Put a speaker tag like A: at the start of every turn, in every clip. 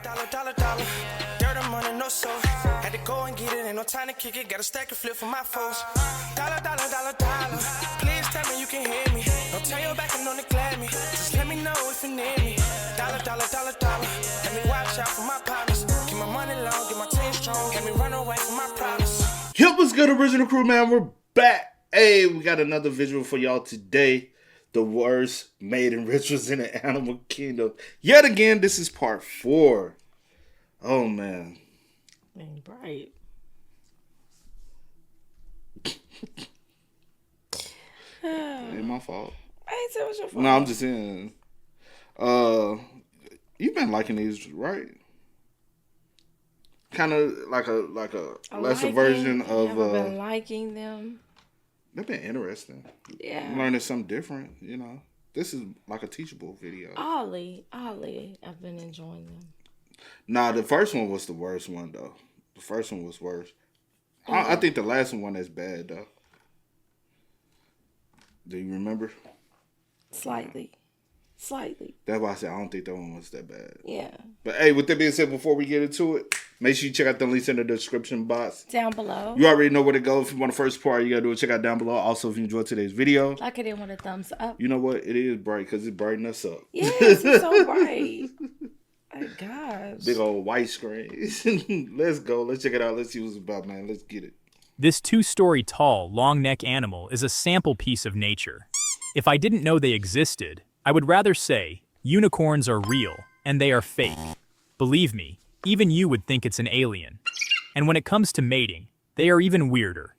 A: Dollar. Dirt and money, no soul. Had to go and get it, ain't no time to kick it. Got a stack of flip for my foes. Dollar. Please tell me you can hear me. Don't turn your back and don't neglect me. Just let me know if you need me. Dollar. Let me watch out for my partners. Keep my money long, get my team strong. Let me run away from my problems.
B: Yo, what's good, original crew, man? We're back. Hey, we got another visual for y'all today. The worst mating rituals in the animal kingdom. Yet again, this is part 4. Oh, man.
C: Ain't bright.
B: Ain't my fault.
C: I ain't say it was your fault.
B: No, I'm just saying. You've been liking these, right? Kind of like a lesser version of.
C: I've been liking them.
B: They've been interesting.
C: Yeah.
B: Learning something different, you know. This is like a teachable video.
C: Ollie, I've been enjoying them.
B: Nah, the first one was the worst one, though. The first one was worse. I think the last one is bad, though. Do you remember?
C: Slightly.
B: That's why I said I don't think that one was that bad.
C: Yeah.
B: But hey, with that being said, before we get into it, make sure you check out the links in the description box.
C: Down below.
B: You already know where to go. If you want the first part, you got to do it. Check out down below. Also, if you enjoyed today's video.
C: Like it in with a thumbs up.
B: You know what? It is bright because it brightened us up.
C: Yes, it's so bright. My gosh.
B: Big old white screen. Let's go. Let's check it out. Let's see what it's about, man. Let's get it.
D: This 2-story tall, long-neck animal is a sample piece of nature. If I didn't know they existed, I would rather say unicorns are real and they are fake. Believe me, even you would think it's an alien. And when it comes to mating, they are even weirder.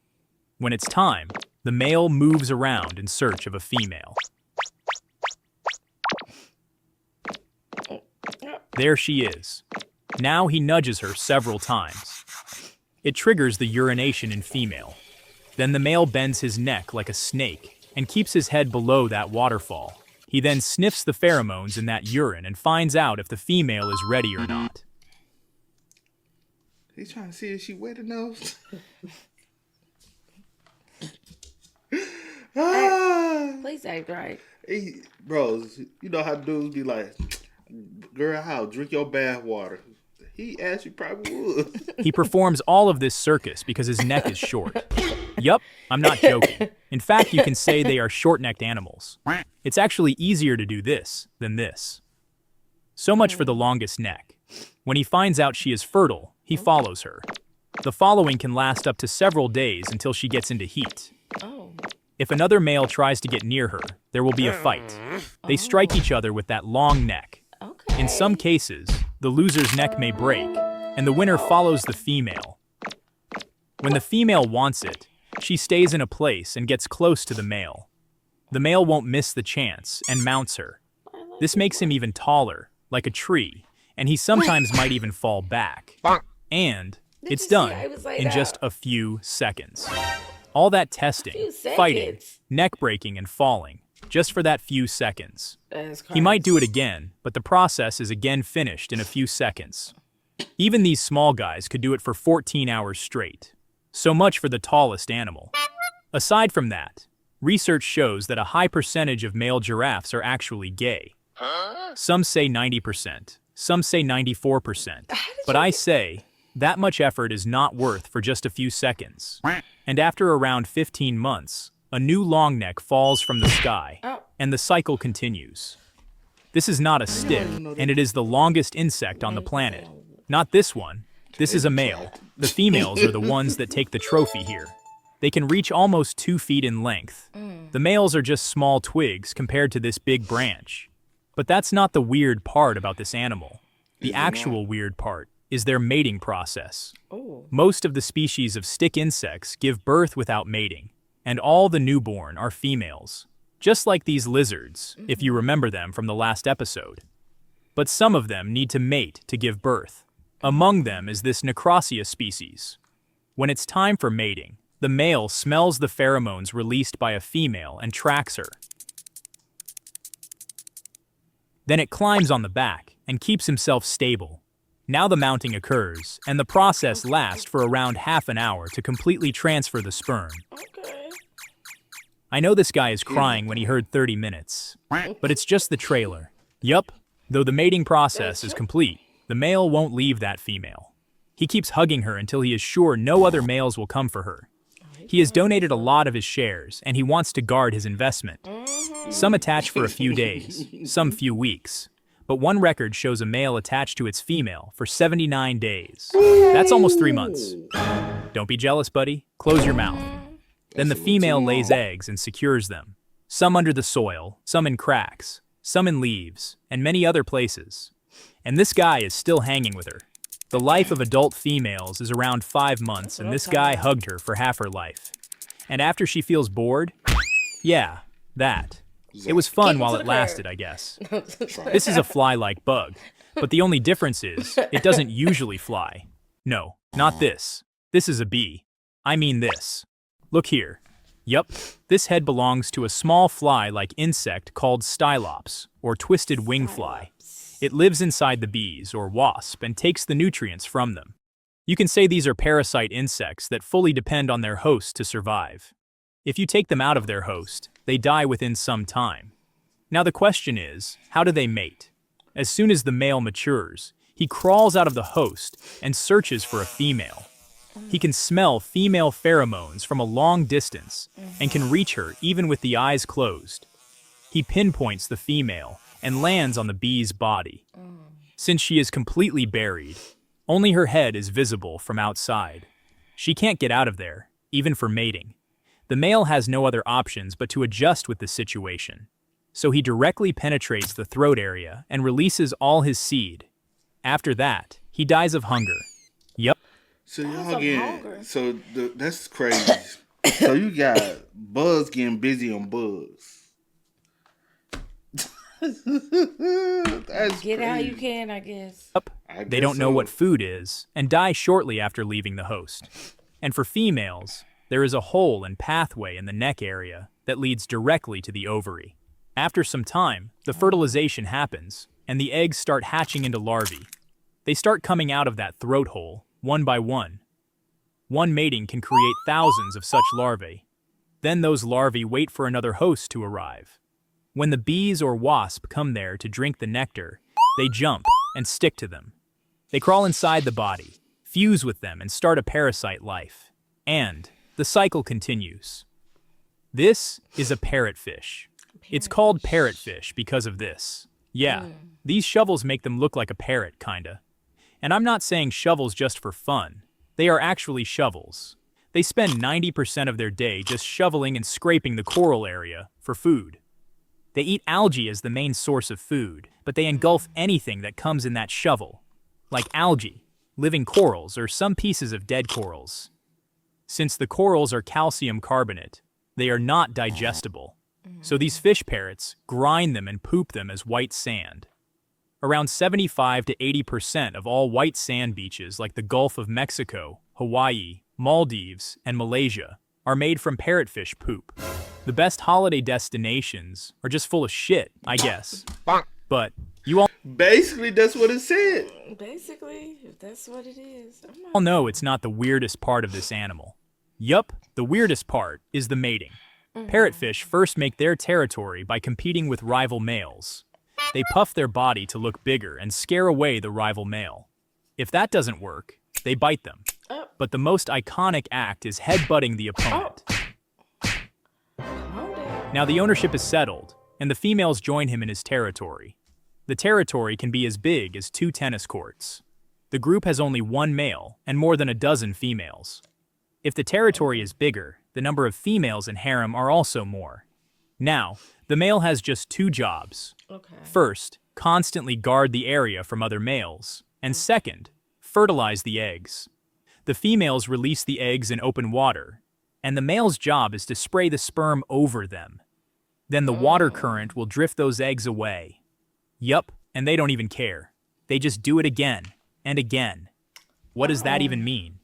D: When it's time, the male moves around in search of a female. There she is. Now he nudges her several times. It triggers the urination in female. Then the male bends his neck like a snake and keeps his head below that waterfall. He then sniffs the pheromones in that urine and finds out if the female is ready or not.
B: He's trying to see if she wet enough.
C: Please act right.
B: Hey, bros, you know how dudes be like, girl, how? Drink your bath water. He actually probably would.
D: He performs all of this circus because his neck is short. Yup, I'm not joking. In fact, you can say they are short-necked animals. It's actually easier to do this than this. So much for the longest neck. When he finds out she is fertile, he follows her. The following can last up to several days until she gets into heat.
C: Oh.
D: If another male tries to get near her, there will be a fight. They strike each other with that long neck.
C: Okay.
D: In some cases, the loser's neck may break, and the winner follows the female. When the female wants it, she stays in a place and gets close to the male. The male won't miss the chance and mounts her. This makes him even taller, like a tree, and he sometimes might even fall back. And it's done in just a few seconds. All that testing, fighting, neck breaking, and falling, just for that few seconds. He might do it again, but the process is again finished in a few seconds. Even these small guys could do it for 14 hours straight. So much for the tallest animal. Aside from that, research shows that a high percentage of male giraffes are actually gay. Some say 90%, some say 94%, but I say that much effort is not worth for just a few seconds. And after around 15 months, a new long neck falls from the sky, and the cycle continues. This is not a stick, and it is the longest insect on the planet. Not this one. This is a male. The females are the ones that take the trophy here. They can reach almost 2 feet in length. The males are just small twigs compared to this big branch. But that's not the weird part about this animal. The actual weird part is their mating process. Most of the species of stick insects give birth without mating, and all the newborn are females, just like these lizards, if you remember them from the last episode. But some of them need to mate to give birth. Among them is this Necrosia species. When it's time for mating, the male smells the pheromones released by a female and tracks her. Then it climbs on the back and keeps himself stable. Now the mounting occurs, and the process lasts for around half an hour to completely transfer the sperm.
C: Okay.
D: I know this guy is crying when he heard 30 minutes, but it's just the trailer. Yup, though the mating process is complete, The male won't leave that female. He keeps hugging her until he is sure no other males will come for her. He has donated a lot of his shares, and he wants to guard his investment. Some attach for a few days, some few weeks. But one record shows a male attached to its female for 79 days. That's almost 3 months. Don't be jealous, buddy. Close your mouth. Then the female lays eggs and secures them. Some under the soil, some in cracks, some in leaves, and many other places. And this guy is still hanging with her. The life of adult females is around 5 months, and this guy hugged her for half her life. And after she feels bored, yeah, that. It was fun while it lasted, I guess. This is a fly-like bug, but the only difference is it doesn't usually fly. No, not this. This is a bee. I mean this. Look here. Yup, this head belongs to a small fly-like insect called Stylops, or twisted wing fly. It lives inside the bees, or wasp, and takes the nutrients from them. You can say these are parasite insects that fully depend on their host to survive. If you take them out of their host, they die within some time. Now the question is, how do they mate? As soon as the male matures, he crawls out of the host and searches for a female. He can smell female pheromones from a long distance and can reach her even with the eyes closed. He pinpoints the female and lands on the bee's body. Since she is completely buried, only her head is visible from outside. She can't get out of there, even for mating. The male has no other options but to adjust with the situation. So he directly penetrates the throat area and releases all his seed. After that, he dies of hunger. Yup.
B: So y'all that's crazy. So you got bugs getting busy on bugs. That's
C: Get
B: crazy.
C: how you can, I guess.
D: They don't know what food is and die shortly after leaving the host. And for females, there is a hole and pathway in the neck area that leads directly to the ovary. After some time, the fertilization happens, and the eggs start hatching into larvae. They start coming out of that throat hole, one by one. One mating can create thousands of such larvae. Then those larvae wait for another host to arrive. When the bees or wasp come there to drink the nectar, they jump and stick to them. They crawl inside the body, fuse with them, and start a parasite life. And the cycle continues. This is a parrotfish. It's called parrotfish because of this. Yeah, these shovels make them look like a parrot, kinda. And I'm not saying shovels just for fun. They are actually shovels. They spend 90% of their day just shoveling and scraping the coral area for food. They eat algae as the main source of food, but they engulf anything that comes in that shovel, like algae, living corals, or some pieces of dead corals. Since the corals are calcium carbonate, they are not digestible. So these fish parrots grind them and poop them as white sand. Around 75 to 80% of all white sand beaches like the Gulf of Mexico, Hawaii, Maldives, and Malaysia are made from parrotfish poop. The best holiday destinations are just full of shit, I guess. But you
B: Basically, that's what it said.
C: Basically, if that's what it is.
D: all know it's not the weirdest part of this animal. Yup, the weirdest part is the mating. Parrotfish first make their territory by competing with rival males. They puff their body to look bigger and scare away the rival male. If that doesn't work, they bite them. But the most iconic act is headbutting the opponent. Now the ownership is settled, and the females join him in his territory. The territory can be as big as 2 tennis courts. The group has only 1 male and more than a dozen females. If the territory is bigger, the number of females in harem are also more. Now, the male has just 2 jobs. First, constantly guard the area from other males, and second, fertilize the eggs. The females release the eggs in open water, and the male's job is to spray the sperm over them. Then the water current will drift those eggs away. Yup, and they don't even care. They just do it again and again. What does that even mean?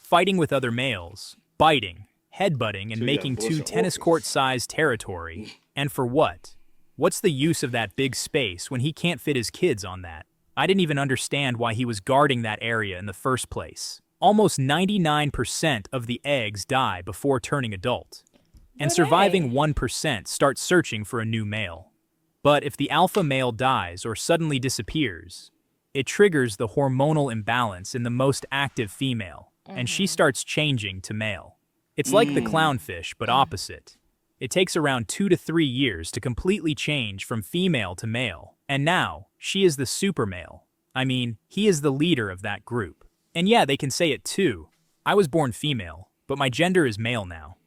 D: Fighting with other males, biting, headbutting, and making 2 tennis court-sized territory. And for what? What's the use of that big space when he can't fit his kids on that? I didn't even understand why he was guarding that area in the first place. Almost 99% of the eggs die before turning adult. And surviving 1% start searching for a new male. But if the alpha male dies or suddenly disappears, it triggers the hormonal imbalance in the most active female, and she starts changing to male. It's like the clownfish, but opposite. It takes around 2 to 3 years to completely change from female to male, and now, she is the super male. I mean, he is the leader of that group. And yeah, they can say it too. I was born female, but my gender is male now.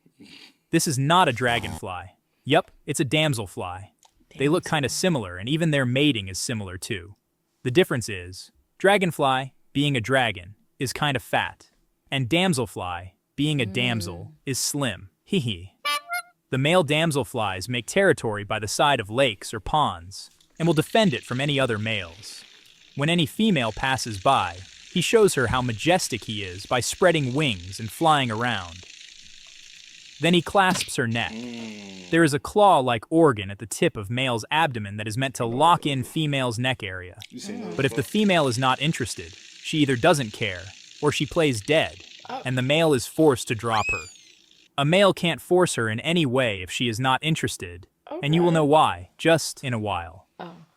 D: This is not a dragonfly. Yup, it's a damselfly. They look kind of similar, and even their mating is similar too. The difference is, dragonfly, being a dragon, is kind of fat, and damselfly, being a damsel, is slim. Hee hee. The male damselflies make territory by the side of lakes or ponds, and will defend it from any other males. When any female passes by, he shows her how majestic he is by spreading wings and flying around. Then he clasps her neck. There is a claw-like organ at the tip of male's abdomen that is meant to lock in female's neck area. But if the female is not interested, she either doesn't care, or she plays dead, and the male is forced to drop her. A male can't force her in any way if she is not interested, and you will know why, just in a while.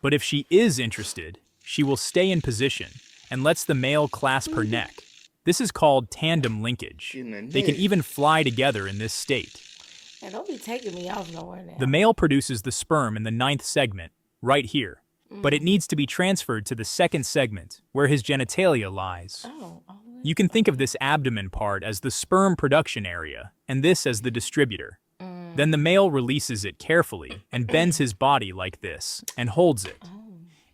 D: But if she is interested, she will stay in position and lets the male clasp her neck. This is called tandem linkage. They can even fly together in this state.
C: And don't be taking me off nowhere now.
D: The male produces the sperm in the 9th segment, right here, but it needs to be transferred to the 2nd segment, where his genitalia lies. You can think of this abdomen part as the sperm production area, and this as the distributor. Then the male releases it carefully and bends his body like this and holds it.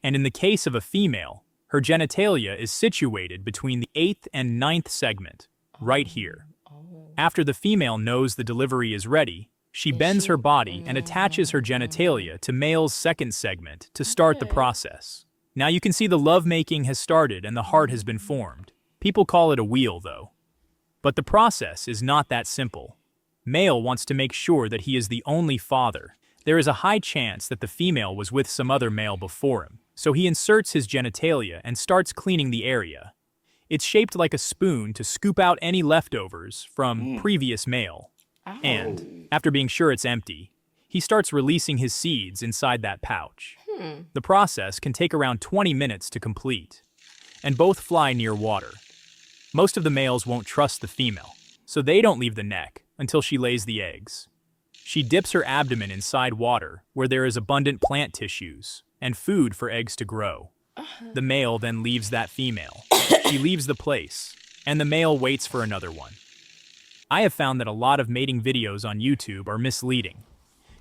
D: And in the case of a female, her genitalia is situated between the 8th and 9th segment, right here. After the female knows the delivery is ready, she bends her body and attaches her genitalia to male's 2nd segment to start the process. Now you can see the lovemaking has started and the heart has been formed. People call it a wheel, though. But the process is not that simple. Male wants to make sure that he is the only father. There is a high chance that the female was with some other male before him, so he inserts his genitalia and starts cleaning the area. It's shaped like a spoon to scoop out any leftovers from previous male. And, after being sure it's empty, he starts releasing his seeds inside that pouch. The process can take around 20 minutes to complete, and both fly near water. Most of the males won't trust the female, so they don't leave the neck until she lays the eggs. She dips her abdomen inside water where there is abundant plant tissues and food for eggs to grow. The male then leaves that female. She leaves the place, and the male waits for another one. I have found that a lot of mating videos on YouTube are misleading.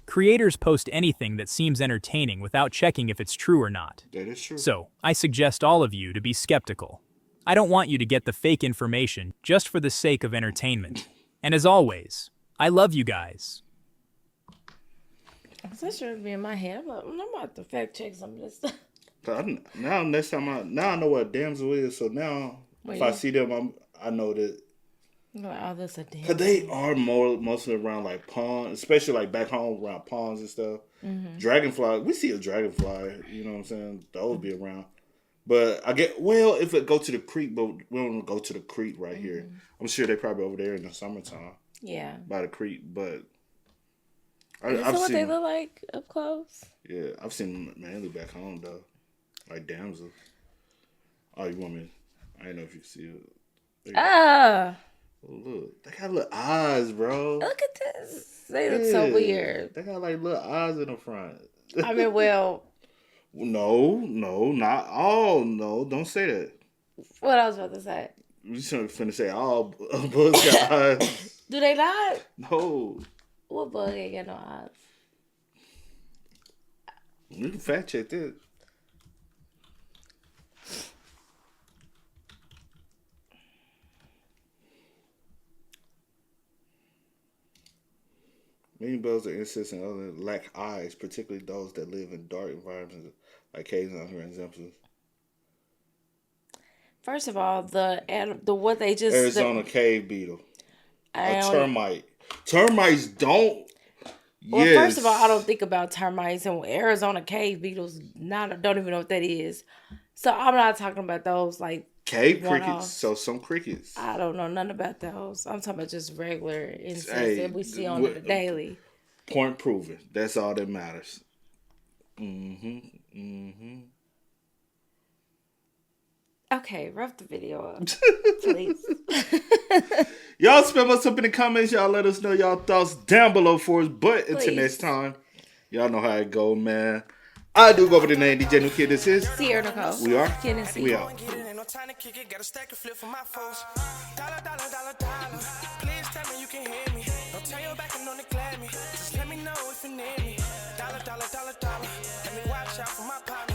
D: Creators post anything that seems entertaining without checking if it's true or not.
B: That is true.
D: So, I suggest all of you to be skeptical. I don't want you to get the fake information just for the sake of entertainment. And as always, I love you guys.
C: That should be in my head. I'm about to fact check some of this stuff.
B: Now next time I know what a damsel is, so now if I see them, I know that.
C: Oh, that's a damn.
B: Cause they are mostly around like ponds, especially like back home around ponds and stuff. Dragonfly, we see a dragonfly. You know what I'm saying? Those be around. But I get if it go to the creek, but we don't go to the creek right here. I'm sure they probably over there in the summertime.
C: Yeah.
B: By the creek, but
C: I've seen what they look like up close.
B: Yeah, I've seen them mainly back home though, like damsel. Oh, you want me? I didn't know if you can see it. Oh, look, they got little eyes, bro.
C: Look at this. They look so weird.
B: They got like little eyes in the front.
C: I mean, well.
B: No, not all. No, don't say that.
C: What I was about to say?
B: You finna say all bugs got eyes.
C: Do they not?
B: No.
C: What bug ain't got no eyes?
B: You can fact check that. Many bugs are insects and other lack eyes, particularly those that live in dark environments like caves and other examples.
C: First of all, the what they just
B: Arizona cave beetle, a termite. Termites don't.
C: Well,
B: yes.
C: First of all, I don't think about termites and Arizona cave beetles. Don't even know what that is. So I'm not talking about those like
B: cave crickets. So some crickets.
C: I don't know nothing about those. I'm talking about just regular insects that we see on the daily.
B: Point proven. That's all that matters.
C: Okay, rough the video up, please.
B: Y'all spam us up in the comments. Y'all let us know y'all thoughts down below for us. But until
C: Please.
B: next time, y'all know how it go, man. I do go over the name DJ New Kid. This is
C: Sierra Nicole.
B: We are.
C: Kid and C.
B: We out.
A: Ain't no time to kick it, gotta stack a flip for my foes. Dollar, dollar, dollar, dollar. Please tell me you can hear me. Don't turn your back and don't neglect me. Just let me know if you need me. Dollar, dollar, dollar, dollar. Let me watch out for my partner.